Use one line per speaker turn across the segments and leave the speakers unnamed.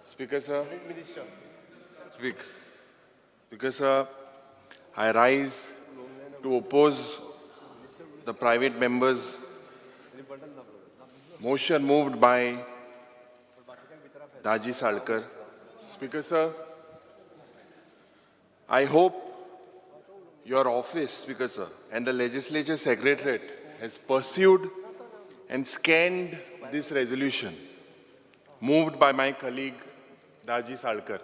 Speaker sir, speak. Speaker sir, I rise to oppose the private member's motion moved by Daji Salkar. Speaker sir, I hope your office, Speaker sir, and the Legislature Secretariat has pursued and scanned this resolution moved by my colleague Daji Salkar.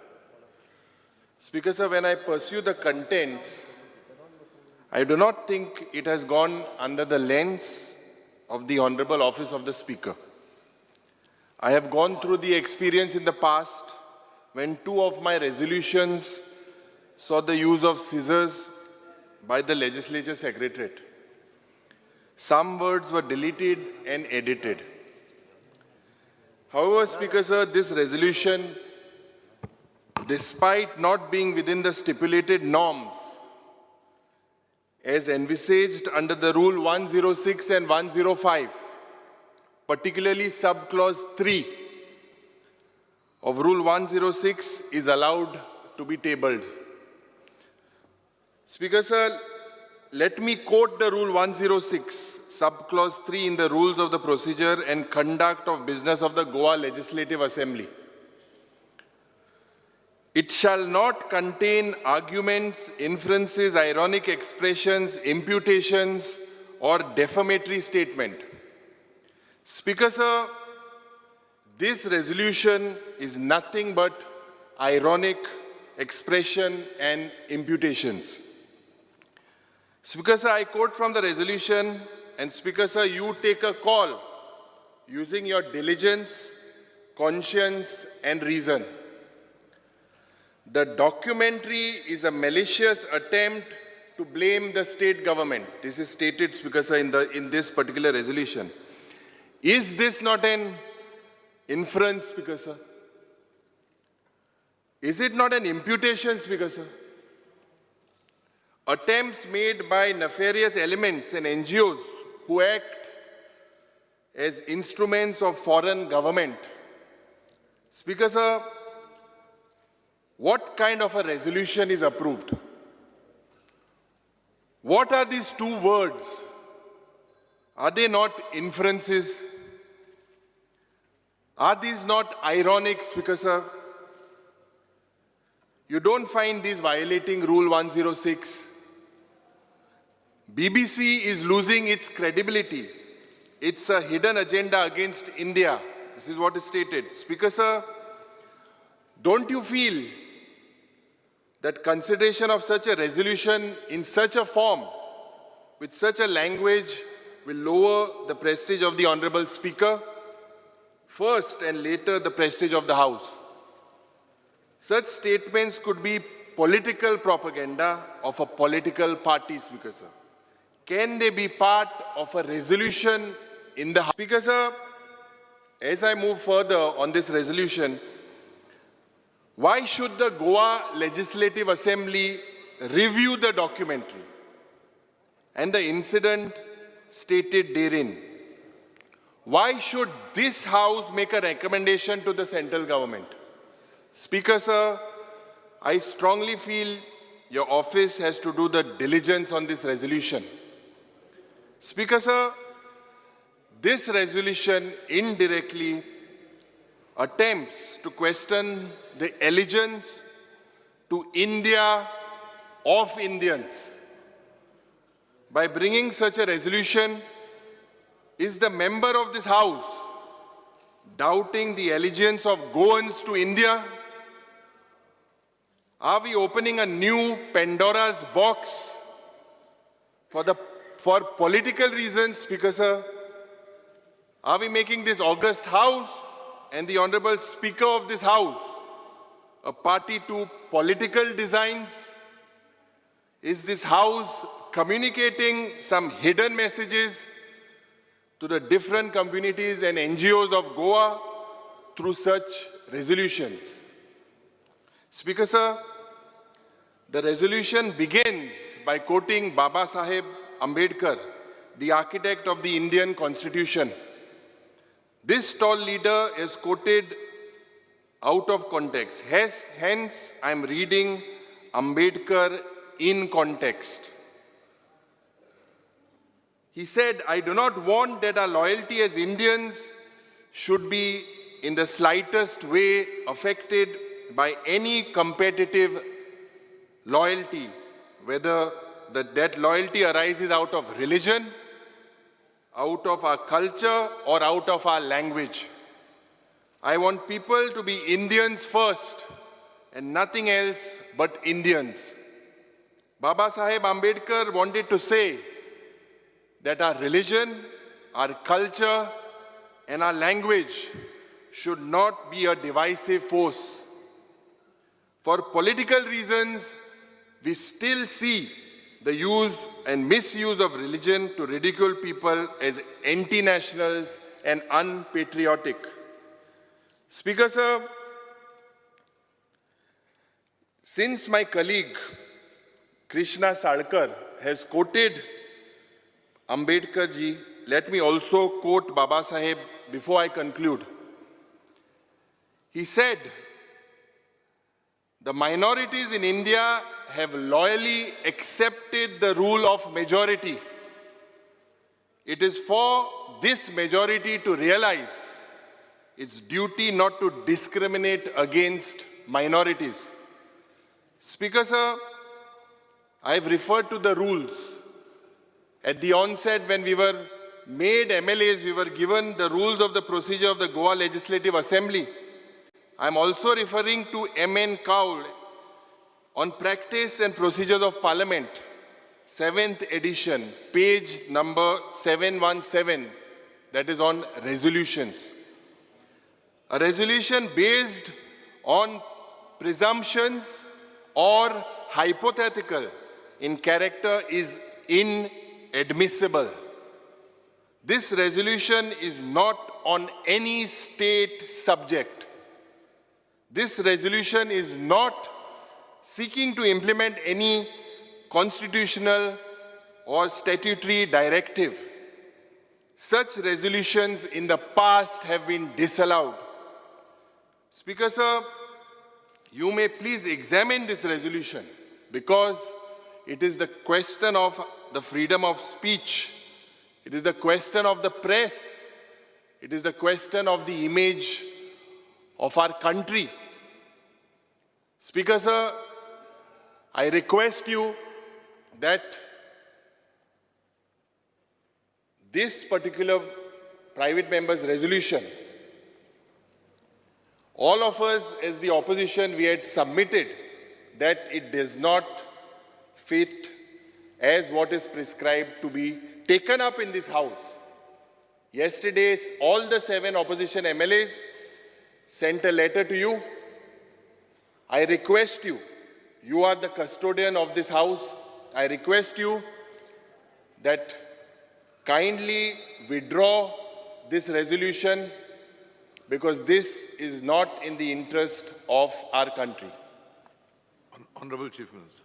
Speaker sir, when I pursue the contents, I do not think it has gone under the lens of the Honorable Office of the Speaker. I have gone through the experience in the past when two of my resolutions saw the use of scissors by the Legislature Secretariat. Some words were deleted and edited. However, Speaker sir, this resolution, despite not being within the stipulated norms as envisaged under the Rule 106 and 105, particularly subclause 3 of Rule 106 is allowed to be tabled. Speaker sir, let me quote the Rule 106, subclause 3 in the Rules of the Procedure and Conduct of Business of the Goa Legislative Assembly. It shall not contain arguments, inferences, ironic expressions, imputations, or defamatory statement. Speaker sir, this resolution is nothing but ironic expression and imputations. Speaker sir, I quote from the resolution, and Speaker sir, you take a call using your diligence, conscience, and reason. The documentary is a malicious attempt to blame the state government. This is stated, Speaker sir, in this particular resolution. Is this not an inference, Speaker sir? Is it not an imputation, Speaker sir? Attempts made by nefarious elements and NGOs who act as instruments of foreign government. Speaker sir, what kind of a resolution is approved? What are these two words? Are they not inferences? Are these not ironic, Speaker sir? You don't find these violating Rule 106. BBC is losing its credibility. It's a hidden agenda against India. This is what is stated. Speaker sir, don't you feel that consideration of such a resolution in such a form, with such a language, will lower the prestige of the Honorable Speaker, first and later the prestige of the House? Such statements could be political propaganda of a political party, Speaker sir. Can they be part of a resolution in the House? Speaker sir, as I move further on this resolution, why should the Goa Legislative Assembly review the documentary and the incident stated therein? Why should this House make a recommendation to the central government? Speaker sir, I strongly feel your office has to do the diligence on this resolution. Speaker sir, this resolution indirectly attempts to question the allegiance to India of Indians. By bringing such a resolution, is the member of this House doubting the allegiance of Goans to India? Are we opening a new Pandora's box for political reasons, Speaker sir? Are we making this august House and the Honorable Speaker of this House a party to political designs? Is this House communicating some hidden messages to the different communities and NGOs of Goa through such resolutions? Speaker sir, the resolution begins by quoting Baba Saheb Ambedkar, the architect of the Indian Constitution. This tall leader is quoted out of context. Hence, I'm reading Ambedkar in context. He said, I do not want that our loyalty as Indians should be in the slightest way affected by any competitive loyalty, whether that loyalty arises out of religion, out of our culture, or out of our language. I want people to be Indians first and nothing else but Indians. Baba Saheb Ambedkar wanted to say that our religion, our culture, and our language should not be a divisive force. For political reasons, we still see the use and misuse of religion to ridicule people as anti-nationals and unpatriotic. Speaker sir, since my colleague Krishna Salkar has quoted Ambedkar ji, let me also quote Baba Saheb before I conclude. He said, the minorities in India have loyally accepted the rule of majority. It is for this majority to realize its duty not to discriminate against minorities. Speaker sir, I have referred to the rules. At the onset, when we were made MLAs, we were given the rules of the procedure of the Goa Legislative Assembly. I am also referring to M.N. Kaul on Practice and Procedures of Parliament, 7th edition, page number 717, that is on resolutions. A resolution based on presumptions or hypothetical in character is inadmissible. This resolution is not on any state subject. This resolution is not seeking to implement any constitutional or statutory directive. Such resolutions in the past have been disallowed. Speaker sir, you may please examine this resolution because it is the question of the freedom of speech. It is the question of the press. It is the question of the image of our country. Speaker sir, I request you that this particular private member's resolution, all of us as the opposition, we had submitted that it does not fit as what is prescribed to be taken up in this house. Yesterday, all the 7 opposition MLAs sent a letter to you. I request you, you are the custodian of this house, I request you that kindly withdraw this resolution because this is not in the interest of our country.
Honorable Chief Minister.